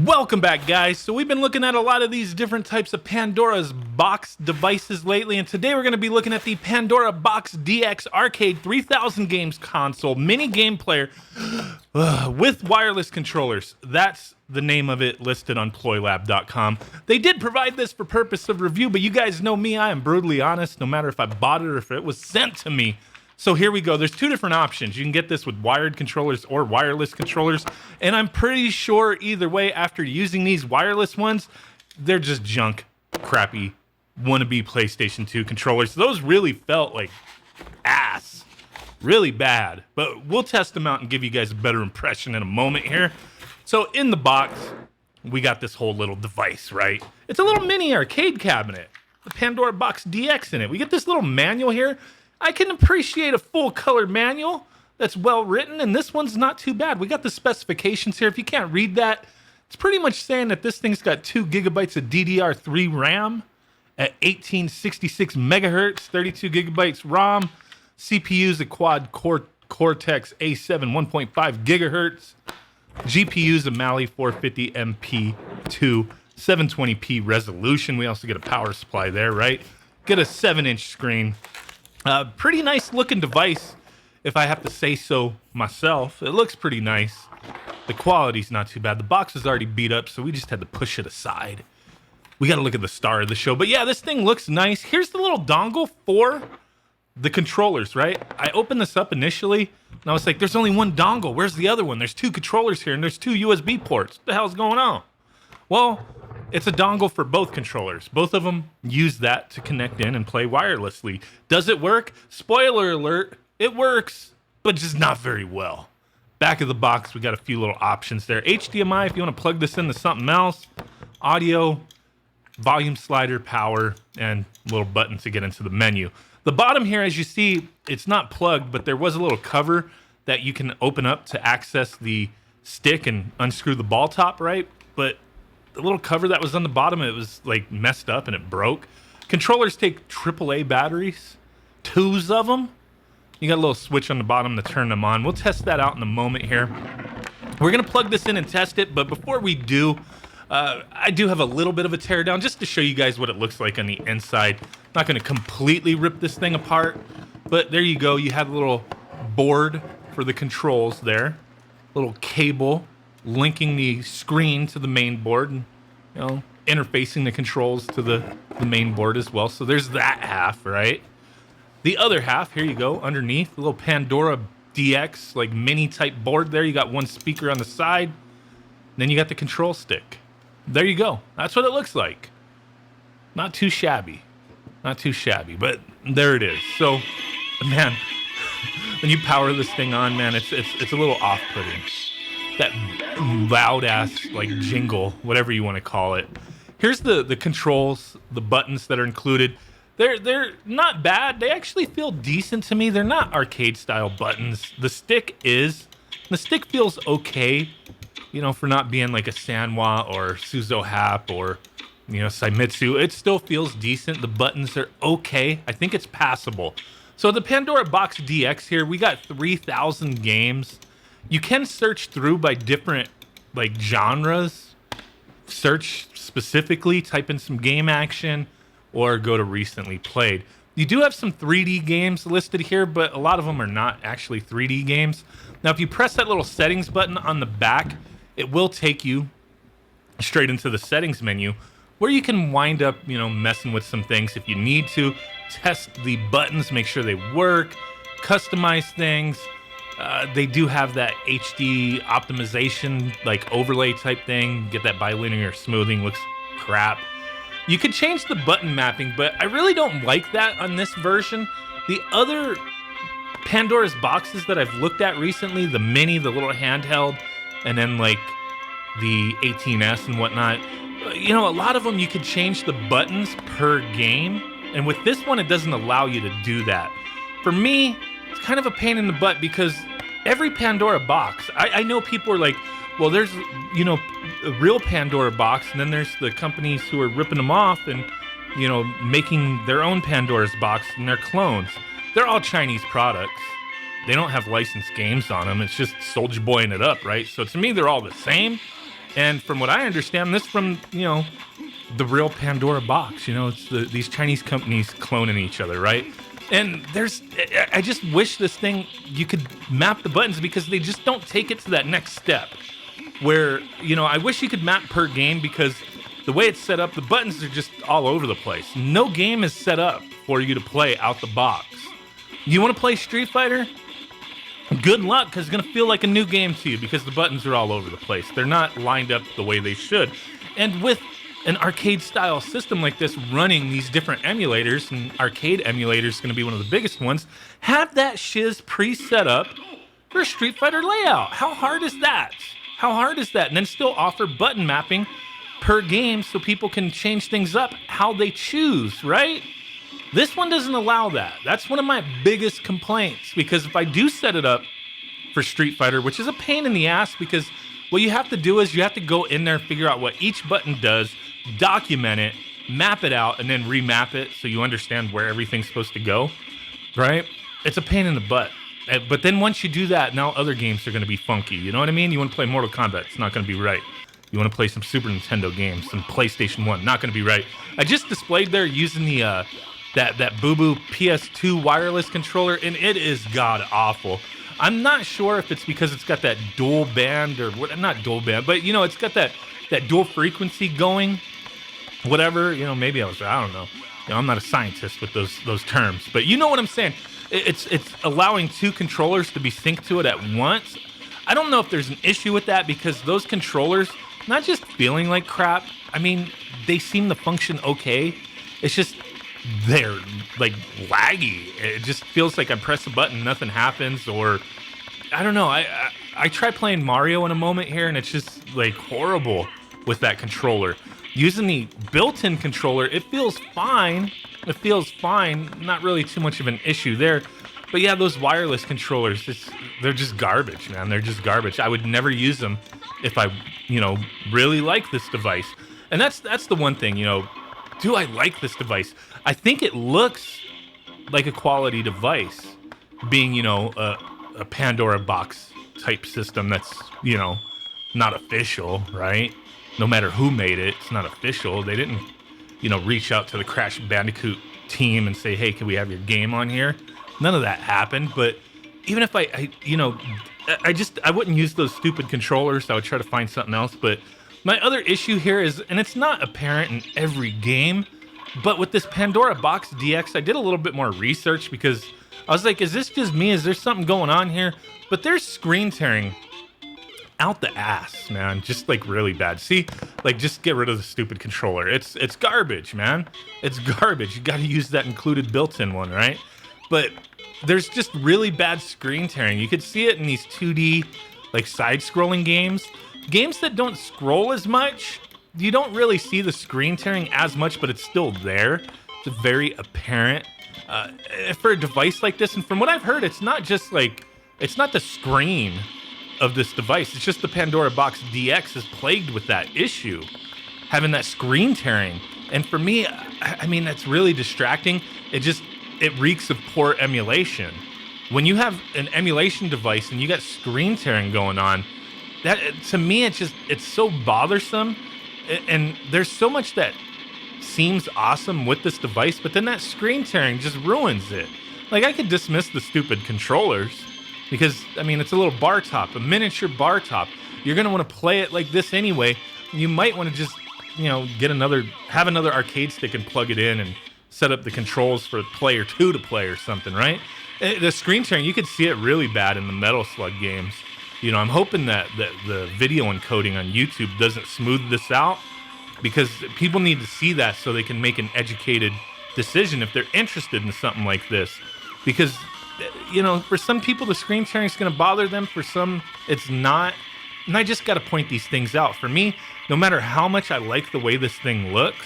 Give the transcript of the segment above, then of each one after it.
Welcome back, guys. So we've been looking at a lot of these different types of Pandora's box devices lately, and today we're going to be looking at the Pandora Box DX Arcade 3000 Games console mini game player with wireless controllers. That's the name of it listed on ploylab.com. They did provide this for purpose of review, but you guys know me, I am brutally honest, no matter if I bought it or if it was sent to me. So here we go. There's two different options. You can get this with wired controllers or wireless controllers. And I'm pretty sure either way, after using these wireless ones, they're just junk, crappy, wannabe PlayStation 2 controllers. Those really felt like ass. Really bad. But we'll test them out and give you guys a better impression in a moment here. So in the box, we got this whole little device, right? It's a little mini arcade cabinet. The Pandora Box DX in it. We get this little manual here. I can appreciate a full color manual that's well written, and this one's not too bad. We got the specifications here. If you can't read that, it's pretty much saying that this thing's got 2 gigabytes of DDR3 RAM at 1866 megahertz, 32 gigabytes ROM, CPU's a quad Cortex A7 1.5 gigahertz, GPU's a Mali 450 MP2 720p resolution. We also get a power supply there, right? Get a 7-inch screen. Pretty nice looking device, if I have to say so myself. It looks pretty nice. The quality's not too bad. The box is already beat up, so we just had to push it aside. We got to look at the star of the show. But yeah, this thing looks nice. Here's the little dongle for the controllers, right? I opened this up initially, and I was like, there's only one dongle. Where's the other one? There's 2 controllers here, and there's 2 USB ports. What the hell's going on? Well, it's a dongle for both controllers. Both of them use that to connect in and play wirelessly. Does it work? Spoiler alert, it works, but just not very well. Back of the box, we got a few little options there. HDMI, if you want to plug this into something else. Audio, volume slider, power, and a little button to get into the menu. The bottom here, as you see, it's not plugged, but there was a little cover that you can open up to access the stick and unscrew the ball top, right? But the little cover that was on the bottom, it was like messed up and it broke. Controllers take AAA batteries, 2s of them. You got a little switch on the bottom to turn them on. We'll test that out in a moment here. We're gonna plug this in and test it, but before we do, I do have a little bit of a teardown just to show you guys what it looks like on the inside. Not gonna completely rip this thing apart, but there you go. You have a little board for the controls there, little cable linking the screen to the main board and, you know, interfacing the controls to the main board as well. So there's that half, right? The other half, here you go, underneath, the little Pandora DX, like mini type board there. You got one speaker on the side, then you got the control stick. There you go. That's what it looks like. Not too shabby. Not too shabby, but there it is. So, man, when you power this thing on, man, it's a little off-putting. That loud ass like jingle, whatever you want to call it. Here's the controls, the buttons that are included. They're not bad. They actually feel decent to me. They're not arcade style buttons. The stick feels okay, you know, for not being like a Sanwa or Suzo Hap or, you know, Saimitsu. It still feels decent. The buttons are okay. I think it's passable. So the Pandora Box DX here, we got 3,000 games. You can search through by different like genres. Search specifically, type in some game action, or go to recently played. You do have some 3D games listed here, but a lot of them are not actually 3D games. Now, if you press that little settings button on the back, it will take you straight into the settings menu, where you can wind up, you know, messing with some things if you need to. Test the buttons, make sure they work, customize things. They do have that HD optimization, like overlay type thing. Get that bilinear smoothing, looks crap. You could change the button mapping, but I really don't like that on this version. The other Pandora's boxes that I've looked at recently, the mini, the little handheld, and then like the 18S and whatnot, you know, a lot of them you could change the buttons per game. And with this one, it doesn't allow you to do that. For me, it's kind of a pain in the butt because every Pandora box, I know people are like, well, there's, you know, a real Pandora box, and then there's the companies who are ripping them off and, you know, making their own Pandora's box and their clones. They're all Chinese products. They don't have licensed games on them. It's just Soulja Boying it up, right? So to me, they're all the same. And from what I understand, this from, the real Pandora box, it's these Chinese companies cloning each other, right? And I just wish this thing, you could map the buttons because they just don't take it to that next step where, I wish you could map per game because the way it's set up, the buttons are just all over the place. No game is set up for you to play out the box. You want to play Street Fighter? Good luck, because it's going to feel like a new game to you because the buttons are all over the place. They're not lined up the way they should. And with an arcade-style system like this running these different emulators, and arcade emulators is going to be one of the biggest ones, have that shiz pre-set up for a Street Fighter layout. How hard is that? How hard is that? And then still offer button mapping per game so people can change things up how they choose, right? This one doesn't allow that. That's one of my biggest complaints, because if I do set it up for Street Fighter, which is a pain in the ass, because what you have to do is you have to go in there, figure out what each button does, document it, map it out, and then remap it so you understand where everything's supposed to go, right? It's a pain in the butt. But then once you do that, now other games are going to be funky. You know what I mean? You want to play Mortal Kombat, it's not going to be right. You want to play some Super Nintendo games, some PlayStation 1, not going to be right. I just displayed there using the that boo-boo PS2 wireless controller, and it is god-awful. I'm not sure if it's because it's got that dual band, or what, not dual band, but, it's got that dual frequency going, whatever, maybe I don't know. I'm not a scientist with those terms, but you know what I'm saying. It's allowing two controllers to be synced to it at once. I don't know if there's an issue with that, because those controllers, not just feeling like crap, I mean, they seem to function okay. It's just they're like laggy. It just feels like I press a button, nothing happens, or I don't know. I try playing Mario in a moment here, and it's just like horrible with that controller. Using the built-in controller, it feels fine. It feels fine. Not really too much of an issue there. But yeah, those wireless controllers, they're just garbage, man. They're just garbage. I would never use them if I, really like this device. And that's the one thing, do I like this device? I think it looks like a quality device, being, a Pandora Box type system that's, not official, right? No matter who made it, it's not official. They didn't, reach out to the Crash Bandicoot team and say, hey, can we have your game on here? None of that happened. But even if I wouldn't use those stupid controllers. I would try to find something else. But my other issue here is, and it's not apparent in every game, but with this Pandora Box DX, I did a little bit more research because I was like, is this just me? Is there something going on here? But there's screen tearing out the ass, man. Just like really bad. See, like just get rid of the stupid controller. It's garbage, man. It's garbage. You got to use that included built-in one, right? But there's just really bad screen tearing. You could see it in these 2D like side-scrolling games. Games that don't scroll as much, you don't really see the screen tearing as much, but it's still there. It's very apparent for a device like this. And from what I've heard, it's not just like, it's not the screen of this device. It's just the Pandora Box DX is plagued with that issue, having that screen tearing. And for me, I mean, that's really distracting. It reeks of poor emulation. When you have an emulation device and you got screen tearing going on, that to me, it's so bothersome. And there's so much that seems awesome with this device, but then that screen tearing just ruins it. Like, I could dismiss the stupid controllers because, I mean, it's a little bar top, a miniature bar top. You're going to want to play it like this anyway. You might want to just, have another arcade stick and plug it in and set up the controls for player 2 to play or something, right? The screen tearing, you could see it really bad in the Metal Slug games. I'm hoping that the video encoding on YouTube doesn't smooth this out, because people need to see that so they can make an educated decision if they're interested in something like this. Because, for some people, the screen tearing is going to bother them. For some, it's not. And I just got to point these things out. For me, no matter how much I like the way this thing looks,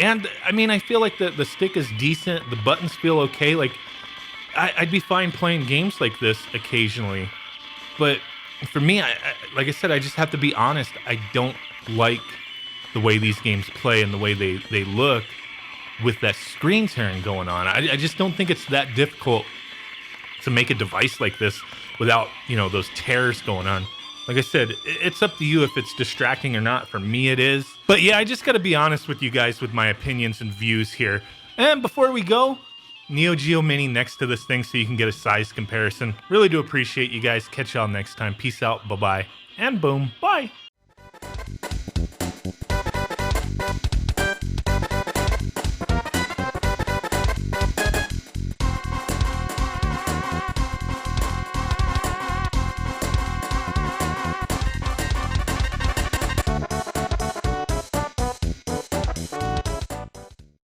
and, I mean, I feel like the stick is decent. The buttons feel okay. Like, I'd be fine playing games like this occasionally. But for me, like I said, I just have to be honest. I don't like the way these games play and the way they look with that screen tearing going on. I just don't think it's that difficult to make a device like this without, those tears going on. Like I said, it's up to you if it's distracting or not. For me, it is. But yeah, I just gotta be honest with you guys with my opinions and views here. And before we go, Neo Geo Mini next to this thing so you can get a size comparison. Really do appreciate you guys. Catch y'all next time. Peace out. Bye-bye. And boom. Bye.